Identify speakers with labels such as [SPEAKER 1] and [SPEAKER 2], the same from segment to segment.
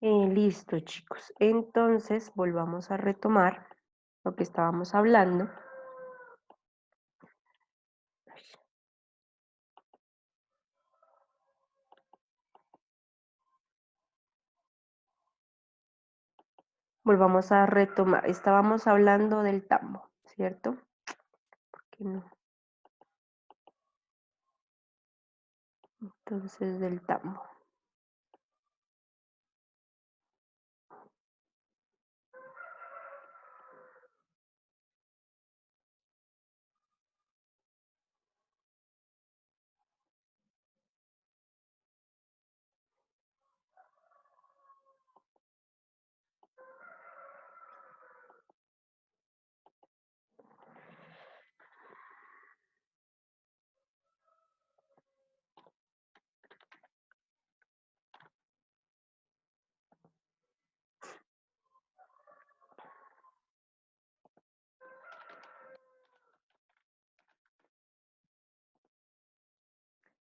[SPEAKER 1] Listo, chicos. Entonces, volvamos a retomar lo que estábamos hablando. Volvamos a retomar. Estábamos hablando del tambo, ¿cierto? ¿Por qué no? Entonces, del tambo.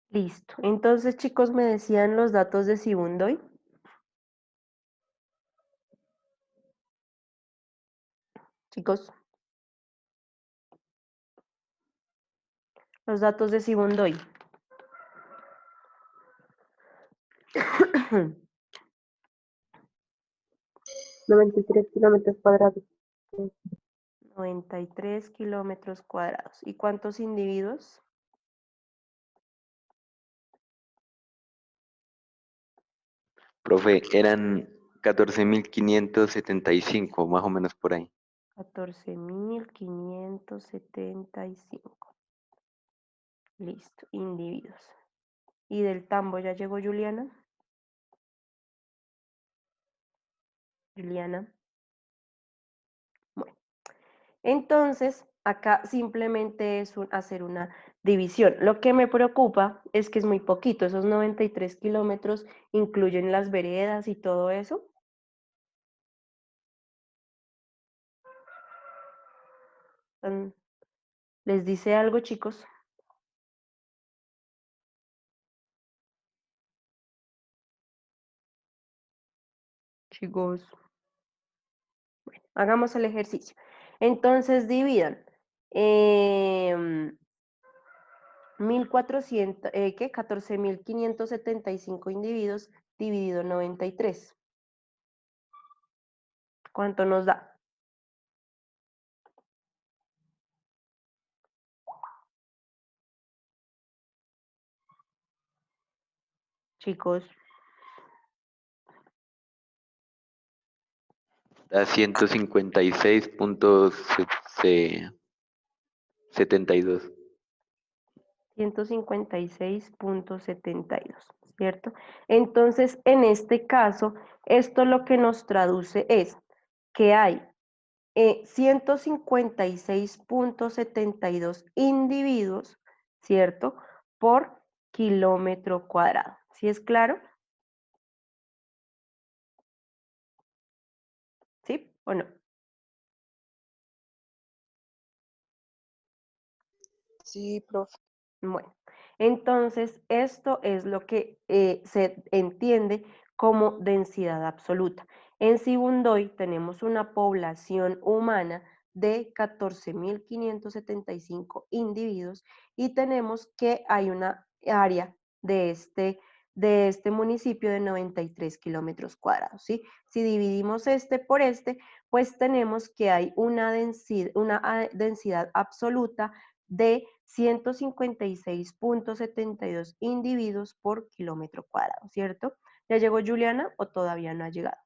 [SPEAKER 1] Listo. Entonces, chicos, me decían los datos de Sibundoy. Chicos, los datos de Sibundoy.
[SPEAKER 2] 93 kilómetros cuadrados.
[SPEAKER 1] 93 kilómetros cuadrados. ¿Y cuántos individuos?
[SPEAKER 3] Profe, eran 14.575, más o menos por ahí.
[SPEAKER 1] 14.575. Listo, individuos. ¿Y del tambo ya llegó Juliana? Juliana. Bueno, entonces acá simplemente es hacer una división. Lo que me preocupa es que es muy poquito. Esos 93 kilómetros incluyen las veredas y todo eso. ¿Les dice algo, chicos? Chicos. Bueno, hagamos el ejercicio. Entonces dividan. 1.400, ¿qué? 14.575 individuos dividido 93. ¿Cuánto nos da? Chicos,
[SPEAKER 3] Da 156.72.
[SPEAKER 1] 156.72, ¿cierto? Entonces, en este caso, esto lo que nos traduce es que hay 156.72 individuos, ¿cierto? Por kilómetro cuadrado. ¿Sí es claro? ¿Sí o no?
[SPEAKER 2] Sí, profe.
[SPEAKER 1] Bueno, entonces esto es lo que se entiende como densidad absoluta. En Sibundoy tenemos una población humana de 14.575 individuos y tenemos que hay una área de este municipio de 93 kilómetros cuadrados, ¿sí? Si dividimos este por este, pues tenemos que hay una densidad absoluta de 156.72 individuos por kilómetro cuadrado, ¿cierto? ¿Ya llegó Juliana o todavía no ha llegado?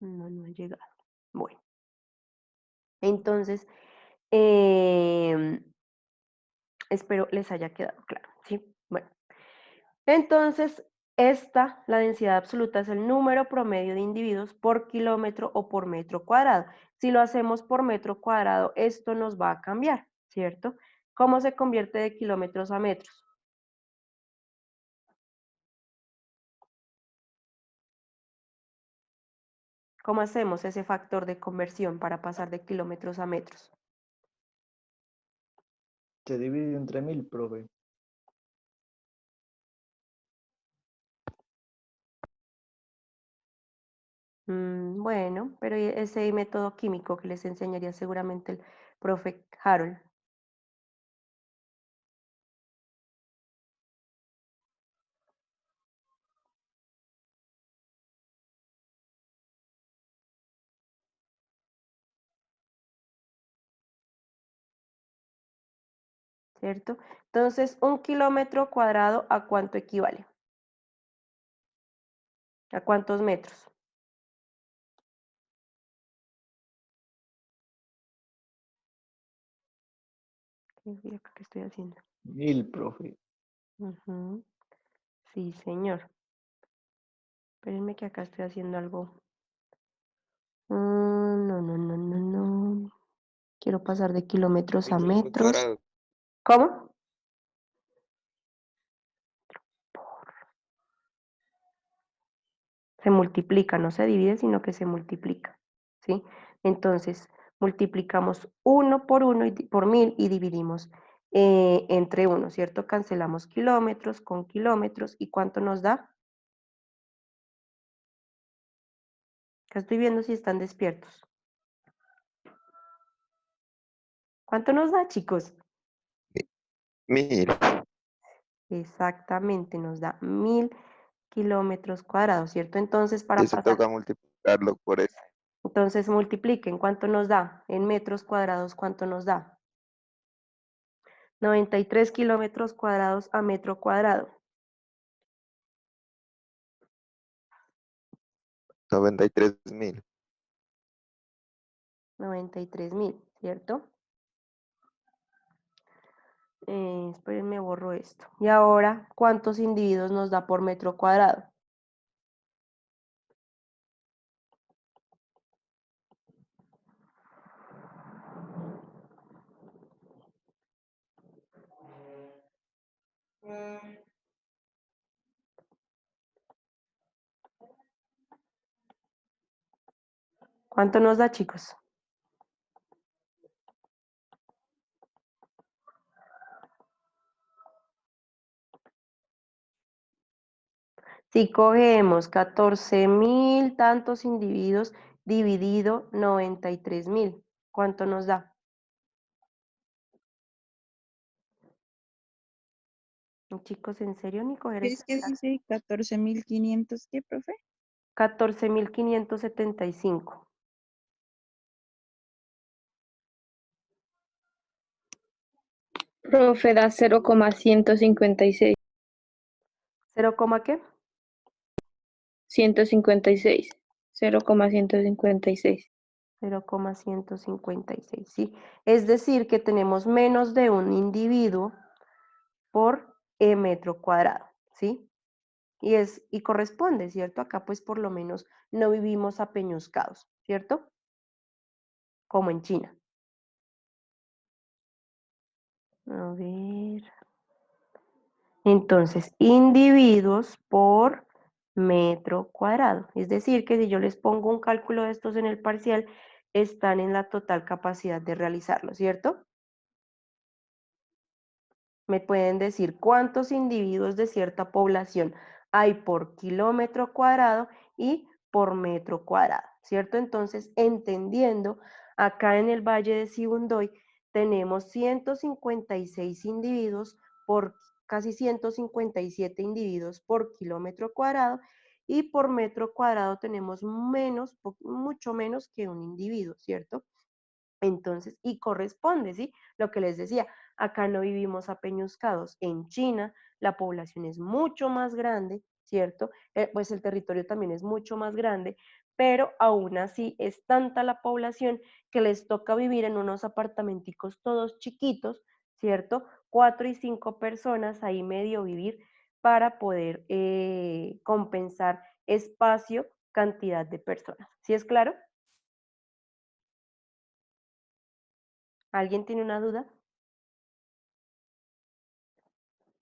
[SPEAKER 1] No, no ha llegado. Bueno, entonces, espero les haya quedado claro, ¿sí? Bueno, entonces, la densidad absoluta es el número promedio de individuos por kilómetro o por metro cuadrado. Si lo hacemos por metro cuadrado, esto nos va a cambiar, ¿cierto? ¿Cómo se convierte de kilómetros a metros? ¿Cómo hacemos ese factor de conversión para pasar de kilómetros a metros?
[SPEAKER 4] Se divide entre 1000, profe.
[SPEAKER 1] Bueno, pero ese método químico que les enseñaría seguramente el profe Harold. ¿Cierto? Entonces, 1 kilómetro cuadrado, ¿a cuánto equivale? ¿A cuántos metros? Mira acá, ¿qué estoy haciendo?
[SPEAKER 4] 1000, profe.
[SPEAKER 1] Ujú. Sí, señor. Espérenme que acá estoy haciendo algo. No. Quiero pasar de kilómetros a metros. ¿Cómo? Se multiplica, no se divide, sino que se multiplica, ¿sí? Entonces, multiplicamos 1 por 1 por 1000 y dividimos entre 1, ¿cierto? Cancelamos kilómetros con kilómetros. ¿Y cuánto nos da? Acá estoy viendo si están despiertos. ¿Cuánto nos da, chicos?
[SPEAKER 3] 1000.
[SPEAKER 1] Exactamente, nos da 1000 kilómetros cuadrados, ¿cierto? Entonces, para
[SPEAKER 3] Eso
[SPEAKER 1] pasar,
[SPEAKER 3] toca multiplicarlo por eso.
[SPEAKER 1] entonces multipliquen, ¿cuánto nos da? En metros cuadrados, ¿cuánto nos da? 93 kilómetros cuadrados a metro cuadrado.
[SPEAKER 3] 93.000.
[SPEAKER 1] 93.000, ¿cierto? Espérenme, borro esto. Y ahora, ¿cuántos individuos nos da por metro cuadrado? ¿Cuánto nos da, chicos? Si cogemos 14.000 tantos individuos dividido 93.000, ¿cuánto nos da? Chicos, ¿en serio ni coger el
[SPEAKER 5] Es que
[SPEAKER 1] celular?
[SPEAKER 5] dice 14.500, ¿qué, profe?
[SPEAKER 1] 14.575.
[SPEAKER 2] Profe, da 0,156.
[SPEAKER 1] ¿Cero coma qué?
[SPEAKER 2] 156. 0,156.
[SPEAKER 1] 0,156, ¿sí? Es decir, que tenemos menos de un individuo por metro cuadrado, ¿sí? Y corresponde, ¿cierto? Acá pues por lo menos no vivimos apeñuscados, ¿cierto? Como en China. A ver. Entonces, individuos por metro cuadrado. Es decir, que si yo les pongo un cálculo de estos en el parcial, están en la total capacidad de realizarlo, ¿cierto? Me pueden decir cuántos individuos de cierta población hay por kilómetro cuadrado y por metro cuadrado, ¿cierto? Entonces, entendiendo, acá en el Valle de Sibundoy tenemos 156 individuos por casi 157 individuos por kilómetro cuadrado y por metro cuadrado tenemos menos, mucho menos que un individuo, ¿cierto? Entonces, y corresponde, ¿sí? Lo que les decía, acá no vivimos apeñuscados. En China la población es mucho más grande, ¿cierto? Pues el territorio también es mucho más grande, pero aún así es tanta la población que les toca vivir en unos apartamenticos todos chiquitos, ¿cierto? 4 y 5 personas ahí medio vivir para poder compensar espacio, cantidad de personas. ¿Sí es claro? ¿Alguien tiene una duda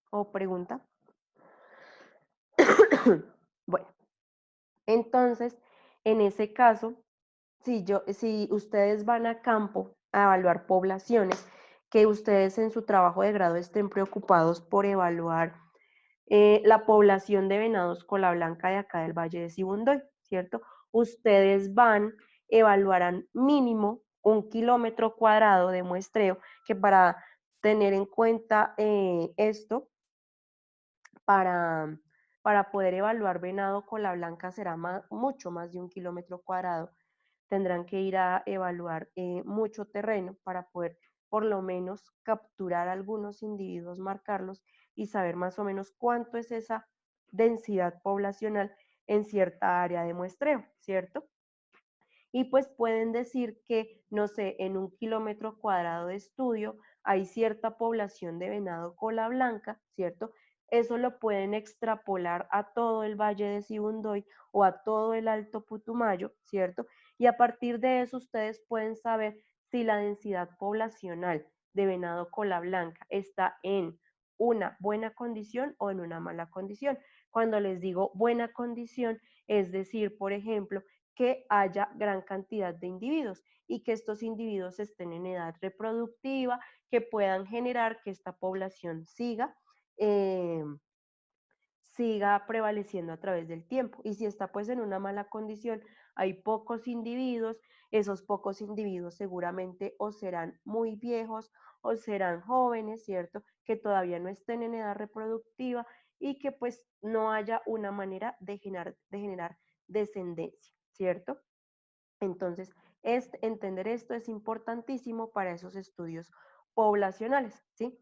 [SPEAKER 1] o pregunta? Bueno, entonces, en ese caso, si ustedes van a campo a evaluar poblaciones, que ustedes en su trabajo de grado estén preocupados por evaluar la población de venados cola blanca de acá del Valle de Sibundoy, ¿cierto? ustedes evaluarán mínimo 1 km² de muestreo, que para tener en cuenta esto, para poder evaluar venado cola blanca será mucho más de 1 km². Tendrán que ir a evaluar mucho terreno para poder por lo menos capturar algunos individuos, marcarlos y saber más o menos cuánto es esa densidad poblacional en cierta área de muestreo, ¿cierto? Y pues pueden decir que, no sé, en 1 km² de estudio hay cierta población de venado cola blanca, ¿cierto? Eso lo pueden extrapolar a todo el Valle de Sibundoy o a todo el Alto Putumayo, ¿cierto? Y a partir de eso ustedes pueden saber si la densidad poblacional de venado cola blanca está en una buena condición o en una mala condición. Cuando les digo buena condición, es decir, por ejemplo, que haya gran cantidad de individuos y que estos individuos estén en edad reproductiva, que puedan generar que esta población eh, siga prevaleciendo a través del tiempo. Y si está pues en una mala condición, hay pocos individuos, esos pocos individuos seguramente o serán muy viejos o serán jóvenes, ¿cierto? Que todavía no estén en edad reproductiva y que pues no haya una manera de generar descendencia, ¿cierto? Entonces, entender esto es importantísimo para esos estudios poblacionales, ¿sí?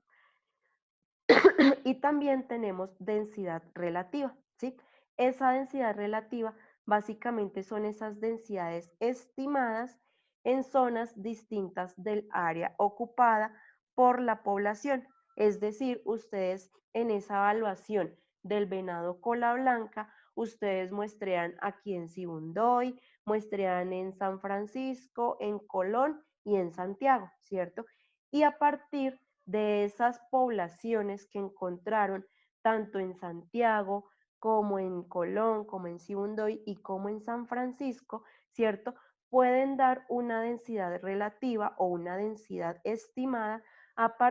[SPEAKER 1] Y también tenemos densidad relativa, ¿sí? Esa densidad relativa básicamente son esas densidades estimadas en zonas distintas del área ocupada por la población. Es decir, ustedes en esa evaluación del venado cola blanca, ustedes muestrean aquí en Sibundoy, muestrean en San Francisco, en Colón y en Santiago, ¿cierto? Y a partir de esas poblaciones que encontraron tanto en Santiago como en Colón, como en Sibundoy y como en San Francisco, ¿cierto? Pueden dar una densidad relativa o una densidad estimada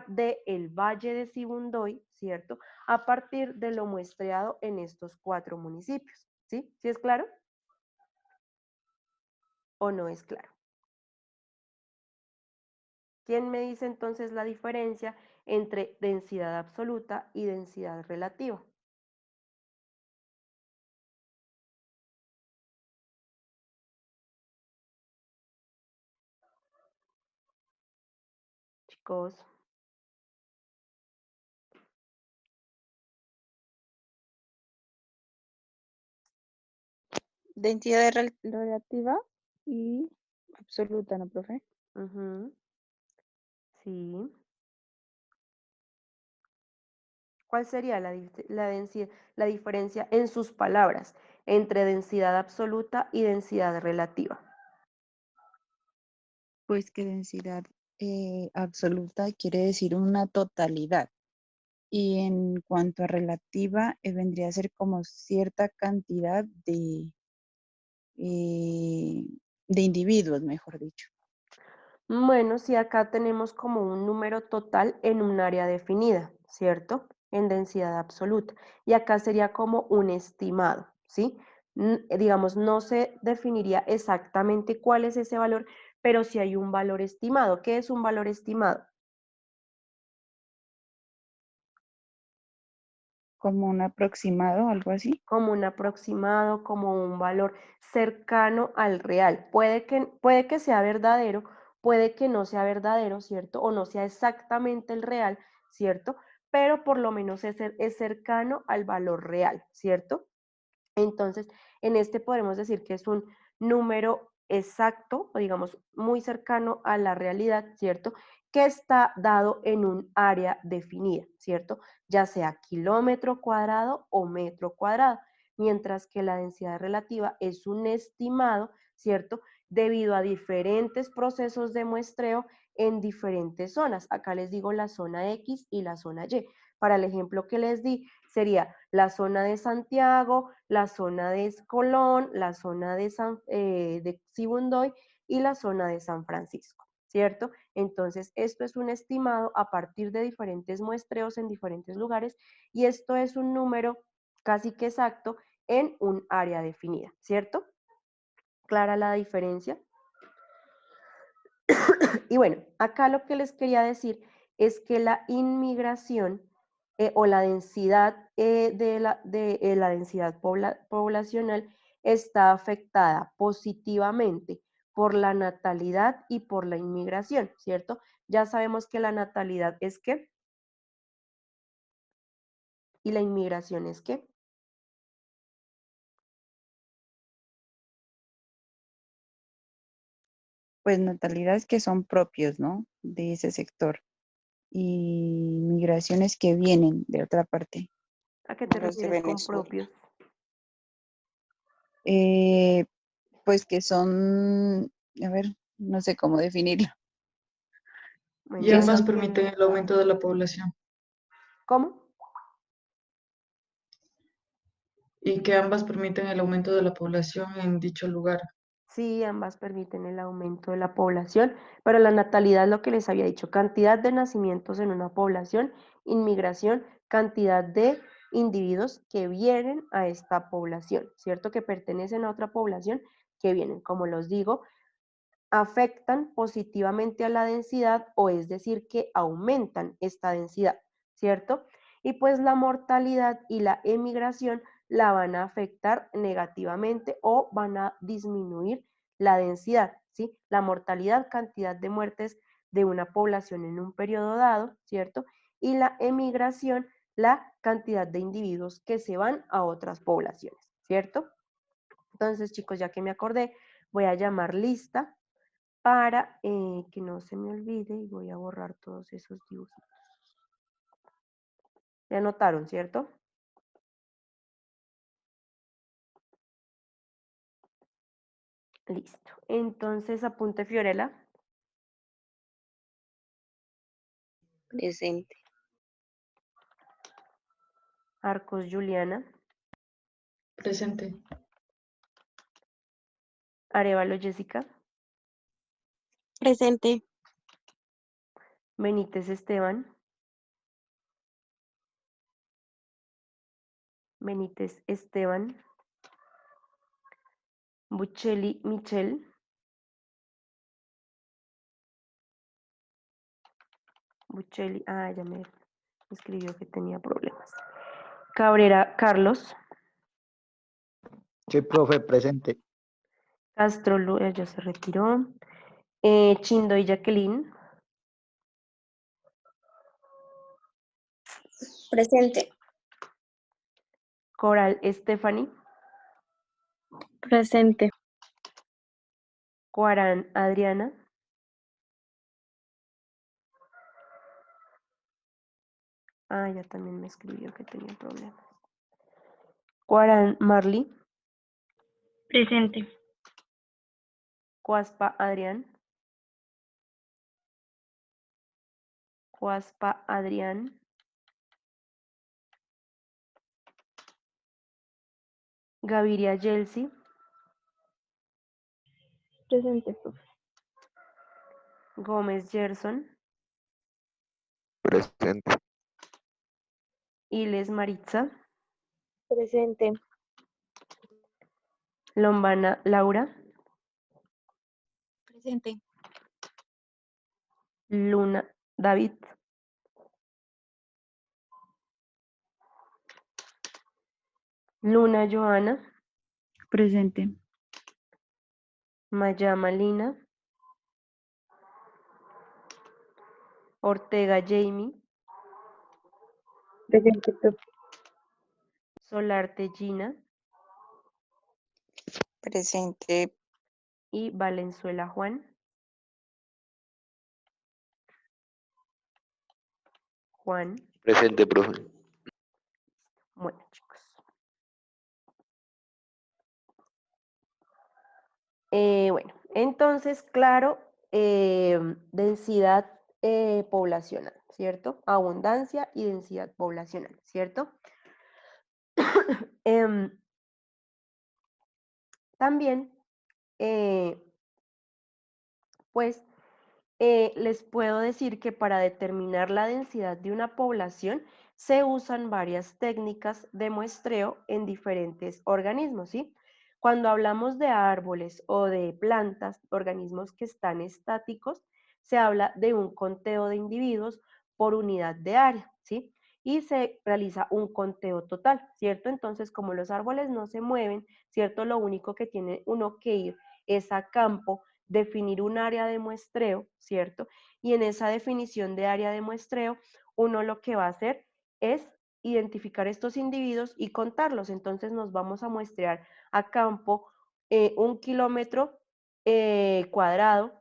[SPEAKER 1] del Valle de Sibundoy, ¿cierto? A partir de lo muestreado en estos 4 municipios, ¿sí? ¿Sí es claro? ¿O no es claro? ¿Quién me dice entonces la diferencia entre densidad absoluta y densidad relativa? Chicos,
[SPEAKER 5] Densidad relativa y absoluta, ¿no, profe?
[SPEAKER 1] sí. ¿Cuál sería la diferencia en sus palabras entre densidad absoluta y densidad relativa?
[SPEAKER 5] Pues que densidad absoluta quiere decir una totalidad. Y en cuanto a relativa, vendría a ser como cierta cantidad de individuos, mejor dicho.
[SPEAKER 1] Bueno, sí, acá tenemos como un número total en un área definida, ¿cierto? En densidad absoluta. Y acá sería como un estimado, ¿sí? Digamos, no se definiría exactamente cuál es ese valor, pero sí hay un valor estimado. ¿Qué es un valor estimado?
[SPEAKER 5] Como un aproximado, algo así.
[SPEAKER 1] Como un aproximado, como un valor cercano al real. Puede que sea verdadero, puede que no sea verdadero, ¿cierto? O no sea exactamente el real, ¿cierto? Pero por lo menos es cercano al valor real, ¿cierto? Entonces, en este podemos decir que es un número exacto, o digamos, muy cercano a la realidad, ¿cierto? Que está dado en un área definida, ¿cierto? Ya sea kilómetro cuadrado o metro cuadrado, mientras que la densidad relativa es un estimado, ¿cierto? Debido a diferentes procesos de muestreo en diferentes zonas. Acá les digo la zona X y la zona Y. Para el ejemplo que les di, sería la zona de Santiago, la zona de Colón, la zona de Sibundoy y la zona de San Francisco, ¿cierto? Entonces, esto es un estimado a partir de diferentes muestreos en diferentes lugares y esto es un número casi que exacto en un área definida, ¿cierto? clara la diferencia? Y bueno, acá lo que les quería decir es que la inmigración o la densidad la densidad poblacional está afectada positivamente por la natalidad y por la inmigración, ¿cierto? Ya sabemos que la natalidad es ¿qué? Y la inmigración es ¿qué?
[SPEAKER 5] Pues natalidades que son propios, ¿no? De ese sector. Y migraciones que vienen de otra parte,
[SPEAKER 1] ¿A qué te
[SPEAKER 5] como los de
[SPEAKER 1] refieres con
[SPEAKER 5] Venezuela.
[SPEAKER 1] propios?
[SPEAKER 5] Pues que son, a ver, no sé cómo definirlo.
[SPEAKER 1] Bueno,
[SPEAKER 6] Y ambas
[SPEAKER 1] digamos,
[SPEAKER 6] permiten el aumento de la población.
[SPEAKER 1] ¿cómo?
[SPEAKER 6] Y que ambas permiten el aumento de la población en dicho lugar.
[SPEAKER 1] Sí, ambas permiten el aumento de la población, pero la natalidad, lo que les había dicho, cantidad de nacimientos en una población, inmigración, cantidad de individuos que vienen a esta población, ¿cierto? Que pertenecen a otra población que vienen, como los digo, afectan positivamente a la densidad o es decir que aumentan esta densidad, ¿cierto? Y pues la mortalidad y la emigración la van a afectar negativamente o van a disminuir la densidad, ¿sí? La mortalidad, cantidad de muertes de una población en un periodo dado, ¿cierto? Y la emigración, la cantidad de individuos que se van a otras poblaciones, ¿cierto? Entonces, chicos, ya que me acordé, voy a llamar lista para que no se me olvide y voy a borrar todos esos dibujos. ¿Ya anotaron, cierto? Listo. Entonces apunte Fiorella.
[SPEAKER 2] Presente.
[SPEAKER 1] Arcos Juliana.
[SPEAKER 6] Presente.
[SPEAKER 1] Arevalo Jessica.
[SPEAKER 7] Presente.
[SPEAKER 1] Benítez Esteban. Benítez Esteban. Buccelli Michelle. Buccelli, ya me escribió que tenía problemas. Cabrera Carlos.
[SPEAKER 4] Sí, profe, presente.
[SPEAKER 1] Castro ya se retiró. Chindo y Jacqueline.
[SPEAKER 7] Presente.
[SPEAKER 1] Coral Stephanie.
[SPEAKER 2] Presente.
[SPEAKER 1] Cuarán Adriana. Ya también me escribió que tenía problemas. Cuarán Marley.
[SPEAKER 7] Presente.
[SPEAKER 1] Cuaspa Adrián. Cuaspa Adrián. Gaviria Yelsi.
[SPEAKER 2] Presente, profe.
[SPEAKER 1] Gómez Gerson.
[SPEAKER 3] Presente.
[SPEAKER 1] Iles Maritza.
[SPEAKER 2] Presente.
[SPEAKER 1] Lombana Laura.
[SPEAKER 7] Presente.
[SPEAKER 1] Luna David. Luna Joana.
[SPEAKER 5] Presente.
[SPEAKER 1] Mayama Lina. Ortega Jamie.
[SPEAKER 2] Presente, profe.
[SPEAKER 1] Solarte Gina.
[SPEAKER 5] Presente.
[SPEAKER 1] Y Valenzuela Juan. Juan.
[SPEAKER 3] Presente, profe.
[SPEAKER 1] Bueno, chicos. Bueno, entonces, claro, densidad poblacional, ¿cierto? Abundancia y densidad poblacional, ¿cierto? También, pues, les puedo decir que para determinar la densidad de una población se usan varias técnicas de muestreo en diferentes organismos, ¿sí? Cuando hablamos de árboles o de plantas, organismos que están estáticos, se habla de un conteo de individuos por unidad de área, ¿sí? Y se realiza un conteo total, ¿cierto? Entonces, como los árboles no se mueven, ¿cierto? Lo único que tiene uno que ir es a campo, definir un área de muestreo, ¿cierto? Y en esa definición de área de muestreo, uno lo que va a hacer es identificar estos individuos y contarlos. Entonces nos vamos a muestrear a campo 1 kilómetro cuadrado,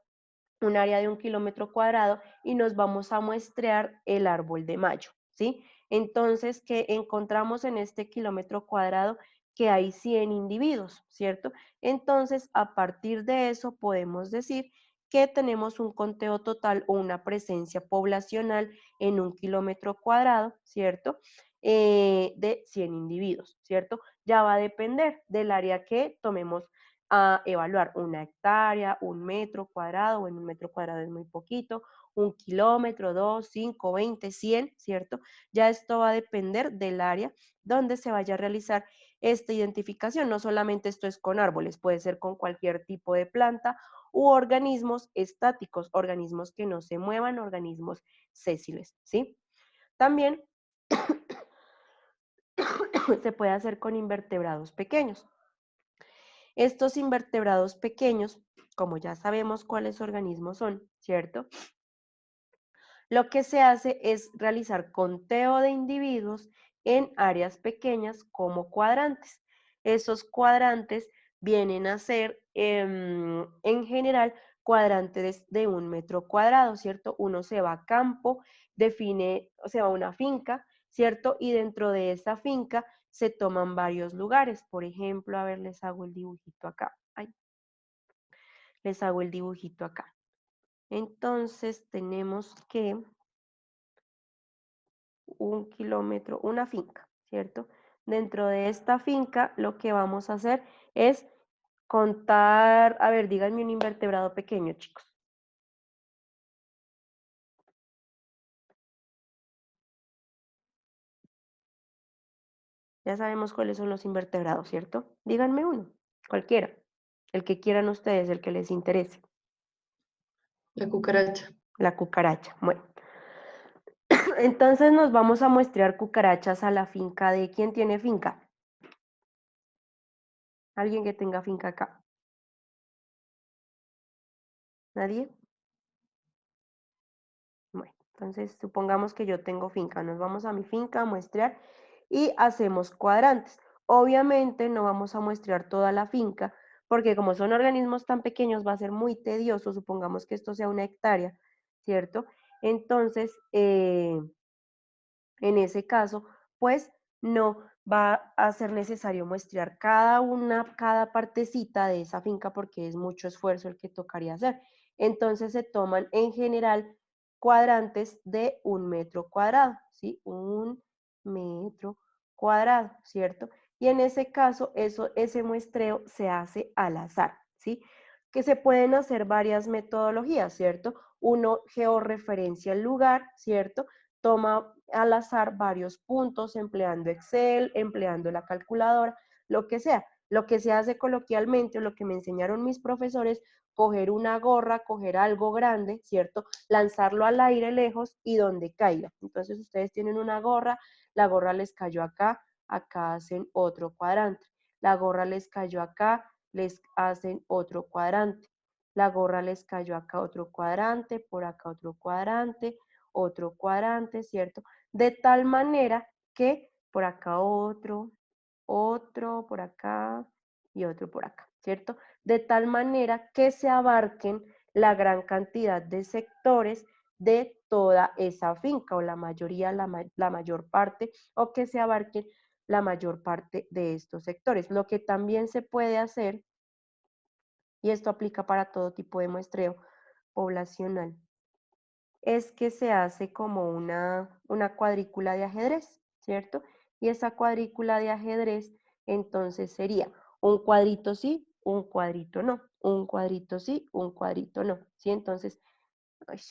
[SPEAKER 1] un área de 1 kilómetro cuadrado, y nos vamos a muestrear el árbol de mayo, ¿sí? Entonces, que encontramos en este kilómetro cuadrado que hay 100 individuos, ¿cierto? Entonces, a partir de eso podemos decir que tenemos un conteo total o una presencia poblacional en 1 kilómetro cuadrado, ¿cierto? De 100 individuos, ¿cierto? Ya va a depender del área que tomemos a evaluar, 1 hectárea, 1 metro cuadrado, bueno, 1 metro cuadrado es muy poquito, 1 kilómetro, 2, 5, 20, 100, ¿cierto? Ya esto va a depender del área donde se vaya a realizar esta identificación. No solamente esto es con árboles, puede ser con cualquier tipo de planta u organismos estáticos, organismos que no se muevan, organismos sésiles, ¿sí? También se puede hacer con invertebrados pequeños. Estos invertebrados pequeños, como ya sabemos cuáles organismos son, ¿cierto? Lo que se hace es realizar conteo de individuos en áreas pequeñas como cuadrantes. Esos cuadrantes vienen a ser, en general, cuadrantes de 1 metro cuadrado, ¿cierto? Uno se va a campo, define, se va a una finca, ¿cierto? Y dentro de esa finca se toman varios lugares. Por ejemplo, a ver, les hago el dibujito acá. Ay, les hago el dibujito acá. Entonces tenemos que 1 kilómetro, una finca, ¿cierto? Dentro de esta finca lo que vamos a hacer es contar, a ver, díganme un invertebrado pequeño, chicos. Ya sabemos cuáles son los invertebrados, ¿cierto? Díganme uno, cualquiera, el que quieran ustedes, el que les interese.
[SPEAKER 6] La cucaracha.
[SPEAKER 1] La cucaracha, bueno. Entonces nos vamos a muestrear cucarachas a la finca de ¿quién tiene finca? ¿Alguien que tenga finca acá? ¿Nadie? Bueno, entonces supongamos que yo tengo finca, nos vamos a mi finca a muestrear y hacemos cuadrantes. Obviamente no vamos a muestrear toda la finca porque como son organismos tan pequeños va a ser muy tedioso, supongamos que esto sea 1 hectárea, ¿cierto? Entonces, en ese caso, pues no va a ser necesario muestrear cada partecita de esa finca porque es mucho esfuerzo el que tocaría hacer. Entonces se toman en general cuadrantes de 1 metro cuadrado, ¿sí? 1 metro cuadrado, ¿cierto? Y en ese caso, ese muestreo se hace al azar, ¿sí? Que se pueden hacer varias metodologías, ¿cierto? Uno georreferencia el lugar, ¿cierto? Toma al azar varios puntos empleando Excel, empleando la calculadora, lo que sea. Lo que se hace coloquialmente, o lo que me enseñaron mis profesores, coger una gorra, coger algo grande, ¿cierto? Lanzarlo al aire lejos y donde caiga. Entonces ustedes tienen una gorra, la gorra les cayó acá, acá hacen otro cuadrante. La gorra les cayó acá, les hacen otro cuadrante. La gorra les cayó acá otro cuadrante, por acá otro cuadrante, ¿cierto? De tal manera que por acá otro, por acá y otro por acá, ¿cierto? De tal manera que se abarquen la gran cantidad de sectores de toda esa finca o la mayoría, la mayor parte, o que se abarquen la mayor parte de estos sectores. Lo que también se puede hacer, y esto aplica para todo tipo de muestreo poblacional, es que se hace como una cuadrícula de ajedrez, ¿cierto? Y esa cuadrícula de ajedrez entonces sería un cuadrito sí, un cuadrito no, un cuadrito sí, un cuadrito no, ¿sí? Entonces, ay,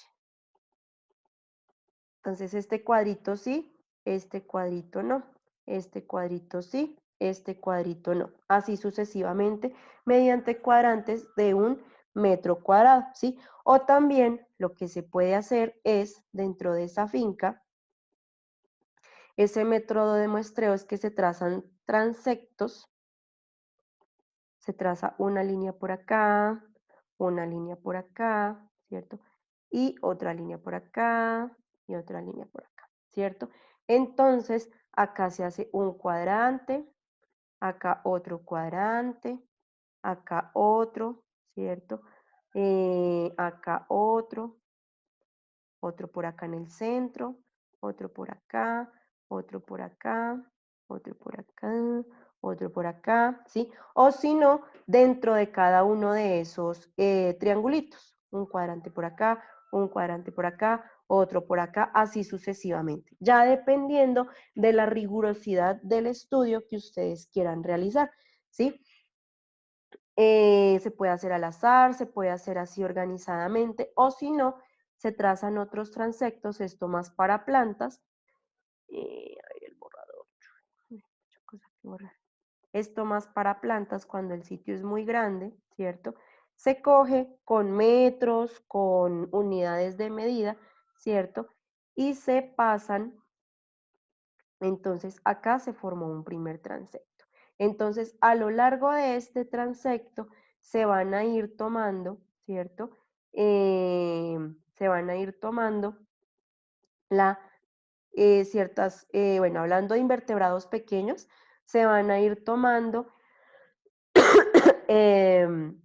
[SPEAKER 1] entonces este cuadrito sí, este cuadrito no, este cuadrito sí, este cuadrito no. Así sucesivamente mediante cuadrantes de 1 metro cuadrado, ¿sí? O también lo que se puede hacer es, dentro de esa finca, ese método de muestreo es que se trazan transectos, se traza una línea por acá, una línea por acá, ¿cierto? Y otra línea por acá y otra línea por acá, ¿cierto? Entonces, acá se hace un cuadrante, acá otro cuadrante, acá otro, ¿cierto? Acá otro por acá en el centro, otro por acá, otro por acá, otro por acá, otro por acá, ¿sí? O si no, dentro de cada uno de esos triangulitos, un cuadrante por acá, un cuadrante por acá, otro por acá, así sucesivamente, ya dependiendo de la rigurosidad del estudio que ustedes quieran realizar, ¿sí? Se puede hacer al azar, se puede hacer así organizadamente, o si no, se trazan otros transectos, esto más para plantas. Ahí el borrador, mucha cosa que borrar. Esto más para plantas cuando el sitio es muy grande, ¿cierto? Se coge con metros, con unidades de medida, ¿cierto? Y se pasan, entonces acá se formó un primer transecto. Entonces, a lo largo de este transecto se van a ir tomando, ¿cierto? Se van a ir tomando ciertas, bueno, hablando de invertebrados pequeños, se van a ir tomando em,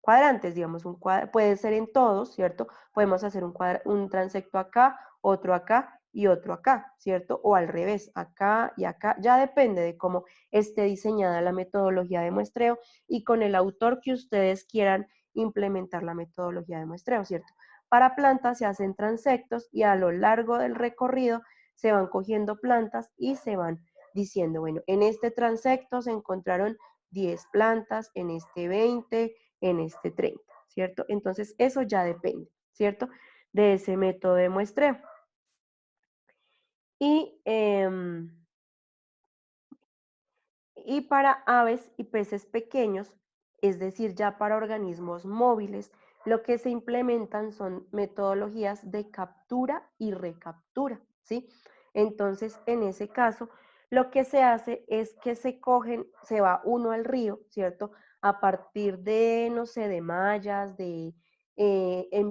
[SPEAKER 1] cuadrantes, digamos, puede ser en todos, ¿cierto? Podemos hacer un transecto acá, otro acá y otro acá, ¿cierto? O al revés, acá y acá, ya depende de cómo esté diseñada la metodología de muestreo y con el autor que ustedes quieran implementar la metodología de muestreo, ¿cierto? Para plantas se hacen transectos y a lo largo del recorrido se van cogiendo plantas y se van diciendo, bueno, en este transecto se encontraron 10 plantas, en este 20, en este 30, ¿cierto? Entonces, eso ya depende, ¿cierto? De ese método de muestreo. Y para aves y peces pequeños, es decir, ya para organismos móviles, lo que se implementan son metodologías de captura y recaptura, ¿sí? Entonces, en ese caso, lo que se hace es que se va uno al río, ¿cierto? A partir de, no sé, de mallas, de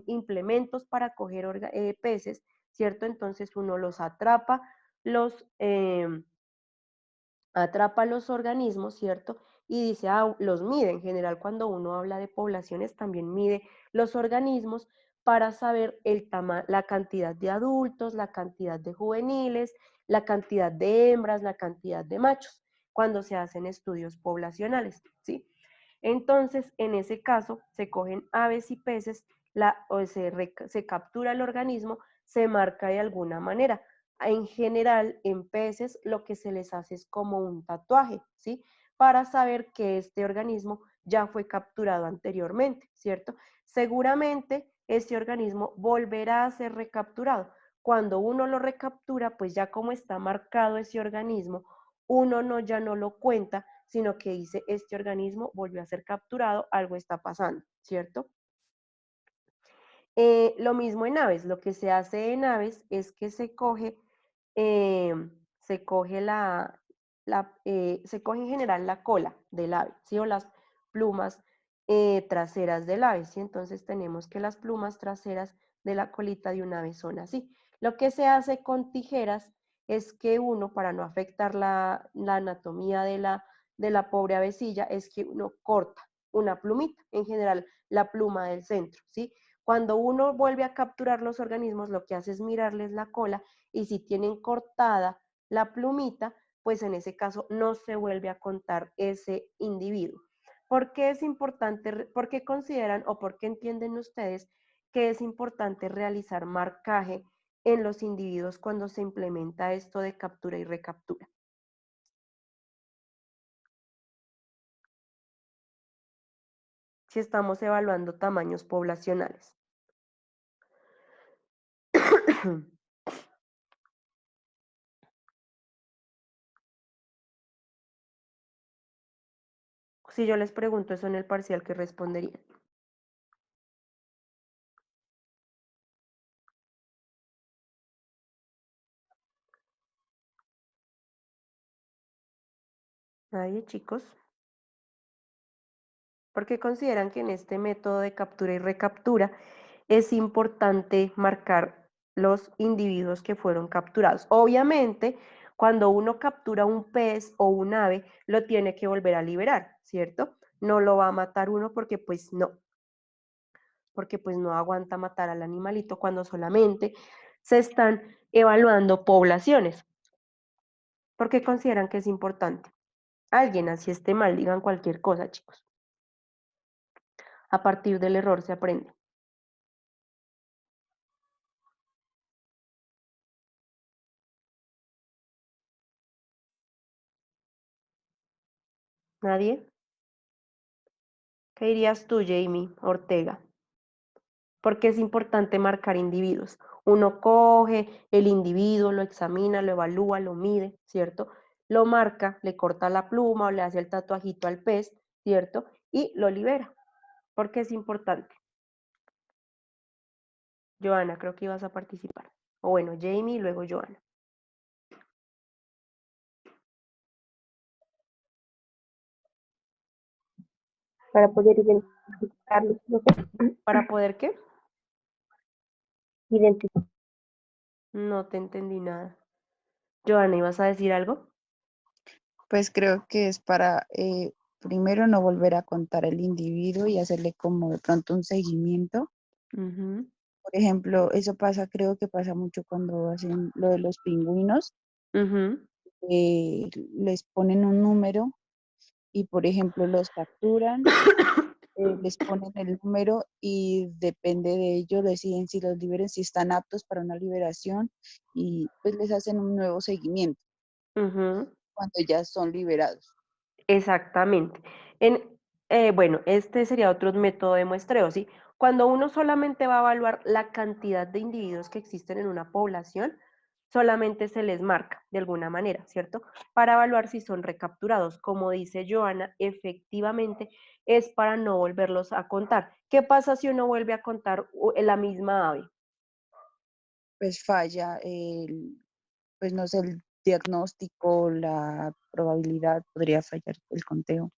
[SPEAKER 1] implementos para coger peces, ¿cierto? Entonces uno los atrapa, los atrapa los organismos, ¿cierto? Y dice, los mide. En general, cuando uno habla de poblaciones, también mide los organismos para saber la cantidad de adultos, la cantidad de juveniles, la cantidad de hembras, la cantidad de machos, cuando se hacen estudios poblacionales, ¿sí? Entonces, en ese caso, se cogen aves y peces, se captura el organismo, se marca de alguna manera. En general, en peces, lo que se les hace es como un tatuaje, ¿sí? Para saber que este organismo ya fue capturado anteriormente, ¿cierto? Seguramente este organismo volverá a ser recapturado. Cuando uno lo recaptura, pues ya como está marcado ese organismo, uno ya no lo cuenta, sino que dice, este organismo volvió a ser capturado, algo está pasando, ¿cierto? Lo mismo en aves, lo que se hace en aves es que se coge se coge se coge en general la cola del ave, ¿sí? O las plumas traseras del ave, ¿sí? Entonces tenemos que las plumas traseras de la colita de un ave son así. Lo que se hace con tijeras es que uno, para no afectar la anatomía de la pobre avecilla, es que uno corta una plumita, en general la pluma del centro, ¿sí? Cuando uno vuelve a capturar los organismos, lo que hace es mirarles la cola y si tienen cortada la plumita, pues en ese caso no se vuelve a contar ese individuo. ¿Por qué es importante, por qué consideran o por qué entienden ustedes que es importante realizar marcaje en los individuos cuando se implementa esto de captura y recaptura? Si estamos evaluando tamaños poblacionales. Si yo les pregunto eso en el parcial, ¿qué responderían? Nadie, chicos. Porque consideran que en este método de captura y recaptura es importante marcar los individuos que fueron capturados. Obviamente, cuando uno captura un pez o un ave, lo tiene que volver a liberar, ¿cierto? No lo va a matar uno porque pues no aguanta matar al animalito cuando solamente se están evaluando poblaciones. Porque consideran que es importante. Alguien, así esté mal, digan cualquier cosa, chicos. A partir del error se aprende. ¿Nadie? ¿Qué dirías tú, Jamie Ortega? Porque es importante marcar individuos. Uno coge el individuo, lo examina, lo evalúa, lo mide, ¿cierto? Lo marca, le corta la pluma o le hace el tatuajito al pez, ¿cierto? Y lo libera. Porque es importante. Joana, creo que ibas a participar. O bueno, Jamie y luego Joana.
[SPEAKER 2] Para poder identificarlos, profe.
[SPEAKER 1] ¿Para poder qué?
[SPEAKER 2] Identificar.
[SPEAKER 1] No te entendí nada. Joana, ¿ibas a decir algo?
[SPEAKER 5] Pues creo que es para primero no volver a contar el individuo y hacerle como de pronto un seguimiento.
[SPEAKER 1] Ujú,
[SPEAKER 5] Por ejemplo, eso pasa, creo que pasa mucho cuando hacen lo de los pingüinos,
[SPEAKER 1] ujú,
[SPEAKER 5] les ponen un número y, por ejemplo, los capturan, les ponen el número y depende de ello deciden si los liberen, si están aptos para una liberación y pues les hacen un nuevo seguimiento
[SPEAKER 1] ujú.
[SPEAKER 5] cuando ya son liberados.
[SPEAKER 1] Exactamente. Bueno, este sería otro método de muestreo, ¿sí? Cuando uno solamente va a evaluar la cantidad de individuos que existen en una población, solamente se les marca de alguna manera, ¿cierto? Para evaluar si son recapturados. Como dice Joana, efectivamente es para no volverlos a contar. ¿Qué pasa si uno vuelve a contar la misma ave?
[SPEAKER 5] Pues falla pues no sé, el diagnóstico, la probabilidad, podría fallar el conteo.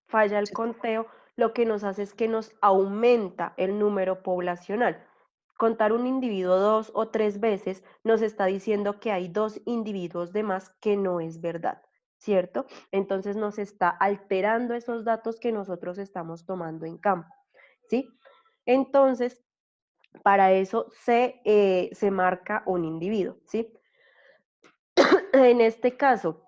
[SPEAKER 1] Falla el conteo, lo que nos hace es que nos aumenta el número poblacional. Contar un individuo 2 o 3 veces nos está diciendo que hay 2 individuos de más, que no es verdad, ¿cierto? Entonces nos está alterando esos datos que nosotros estamos tomando en campo, ¿sí? Entonces, para eso se marca un individuo, ¿sí? En este caso,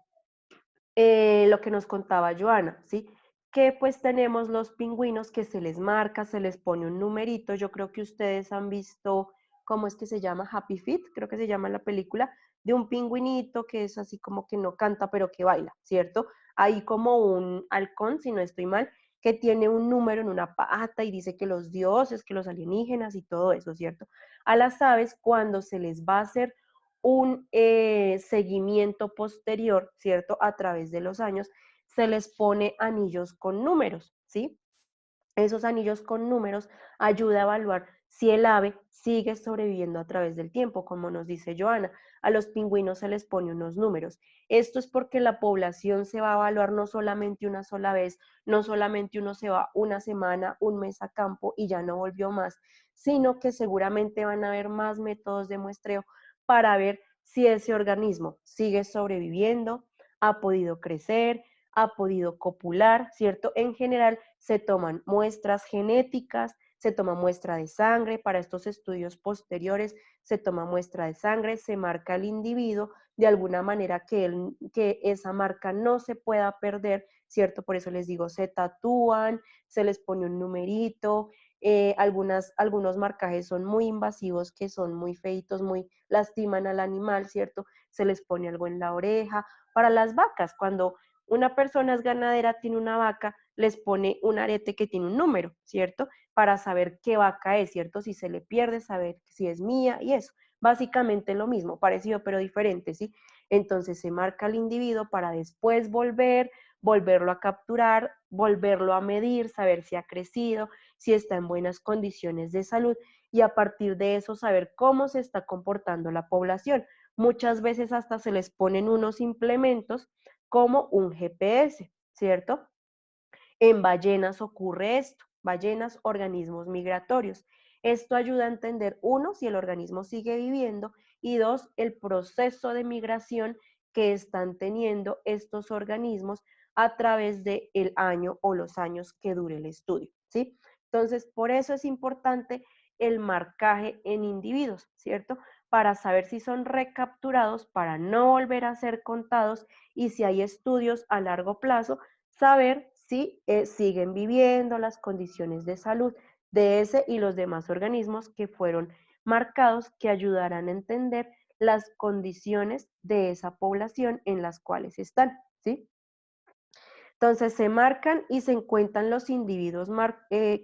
[SPEAKER 1] lo que nos contaba Joana, ¿sí? Que pues tenemos los pingüinos que se les marca, se les pone un numerito. Yo creo que ustedes han visto, ¿cómo es que se llama? Happy Feet, creo que se llama la película, de un pingüinito que es así como que no canta, pero que baila, ¿cierto? Hay como un halcón, si no estoy mal, que tiene un número en una pata y dice que los dioses, que los alienígenas y todo eso, ¿cierto? A las aves, cuando se les va a hacer un seguimiento posterior, ¿cierto? A través de los años, se les pone anillos con números, ¿sí? Esos anillos con números ayuda a evaluar si el ave sigue sobreviviendo a través del tiempo, como nos dice Joana. A los pingüinos se les pone unos números. Esto es porque la población se va a evaluar no solamente una sola vez, no solamente uno se va una semana, un mes a campo y ya no volvió más, sino que seguramente van a haber más métodos de muestreo para ver si ese organismo sigue sobreviviendo, ha podido crecer, ha podido copular, ¿cierto? En general se toman muestras genéticas, se toma muestra de sangre, para estos estudios posteriores se toma muestra de sangre, se marca al individuo de alguna manera que esa marca no se pueda perder, ¿cierto? Por eso les digo, se tatúan, se les pone un numerito, algunos marcajes son muy invasivos, que son muy feitos, muy lastiman al animal, ¿cierto? Se les pone algo en la oreja. Para las vacas, cuando una persona es ganadera, tiene una vaca, les pone un arete que tiene un número, ¿cierto? Para saber qué vaca es, ¿cierto? Si se le pierde, saber si es mía y eso. Básicamente lo mismo, parecido pero diferente, ¿sí? Entonces se marca al individuo para después volver, volverlo a capturar, volverlo a medir, saber si ha crecido, si está en buenas condiciones de salud y a partir de eso saber cómo se está comportando la población. Muchas veces hasta se les ponen unos implementos como un GPS, ¿cierto? En ballenas ocurre esto, ballenas, organismos migratorios. Esto ayuda a entender, uno, si el organismo sigue viviendo y dos, el proceso de migración que están teniendo estos organismos a través del año o los años que dure el estudio, ¿sí? Entonces, por eso es importante el marcaje en individuos, ¿cierto? Para saber si son recapturados, para no volver a ser contados y si hay estudios a largo plazo, saber si siguen viviendo las condiciones de salud de ese y los demás organismos que fueron marcados que ayudarán a entender las condiciones de esa población en las cuales están, ¿sí? Entonces se marcan y se encuentran los individuos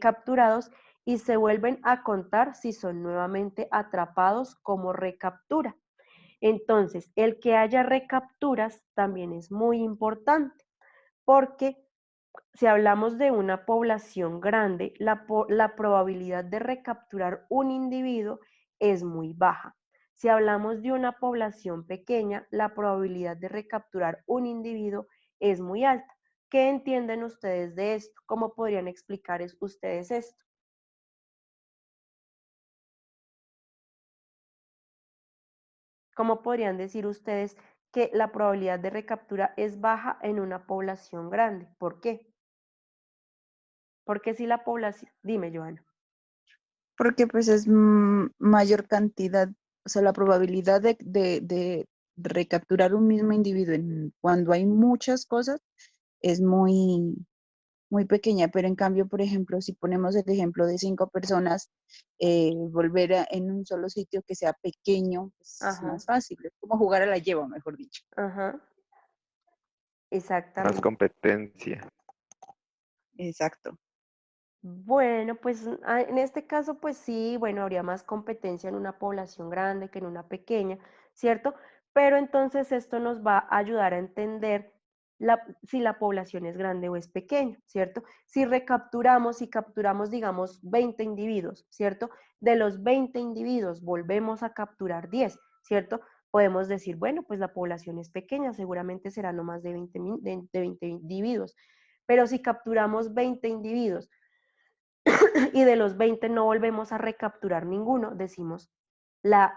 [SPEAKER 1] capturados y se vuelven a contar si son nuevamente atrapados como recaptura. Entonces, el que haya recapturas también es muy importante porque si hablamos de una población grande, la probabilidad de recapturar un individuo es muy baja. Si hablamos de una población pequeña, la probabilidad de recapturar un individuo es muy alta. ¿Qué entienden ustedes de esto? ¿Cómo podrían explicar ustedes esto? ¿Cómo podrían decir ustedes que la probabilidad de recaptura es baja en una población grande? ¿Por qué? Porque si la población... Dime, Joana.
[SPEAKER 5] Porque pues es mayor cantidad, o sea, la probabilidad de recapturar un mismo individuo cuando hay muchas cosas es muy, muy pequeña, pero en cambio, por ejemplo, si ponemos el ejemplo de 5 personas, volver en un solo sitio que sea pequeño, pues, es
[SPEAKER 1] Ajá,
[SPEAKER 5] más fácil, es como jugar a la lleva, mejor dicho.
[SPEAKER 1] ajá,
[SPEAKER 3] Más
[SPEAKER 1] exactamente.
[SPEAKER 3] competencia.
[SPEAKER 5] Exacto.
[SPEAKER 1] Bueno, pues en este caso, pues sí, bueno, habría más competencia en una población grande que en una pequeña, ¿cierto? Pero entonces esto nos va a ayudar a entender si la población es grande o es pequeña, ¿cierto? Si capturamos, digamos, 20 individuos, ¿cierto? De los 20 individuos volvemos a capturar 10, ¿cierto? Podemos decir, bueno, pues la población es pequeña, seguramente será no más de 20, de 20 individuos. Pero si capturamos 20 individuos, y de los 20 no volvemos a recapturar ninguno, decimos la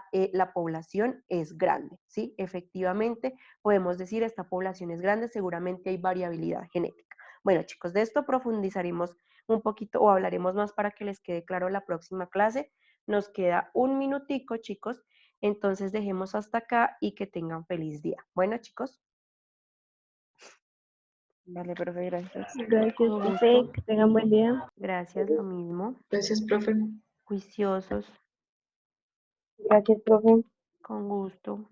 [SPEAKER 1] población es grande, ¿sí? Efectivamente, podemos decir esta población es grande, seguramente hay variabilidad genética. Bueno, chicos, de esto profundizaremos un poquito o hablaremos más para que les quede claro la próxima clase. Nos queda un minutico, chicos, entonces dejemos hasta acá y que tengan feliz día. Bueno, chicos.
[SPEAKER 5] Vale, profe, gracias.
[SPEAKER 2] Gracias,
[SPEAKER 1] Con
[SPEAKER 2] profe.
[SPEAKER 1] gusto.
[SPEAKER 2] Que tengan buen día.
[SPEAKER 1] Gracias, lo mismo.
[SPEAKER 6] Gracias, profe.
[SPEAKER 1] Juiciosos,
[SPEAKER 2] Gracias, profe.
[SPEAKER 1] con gusto.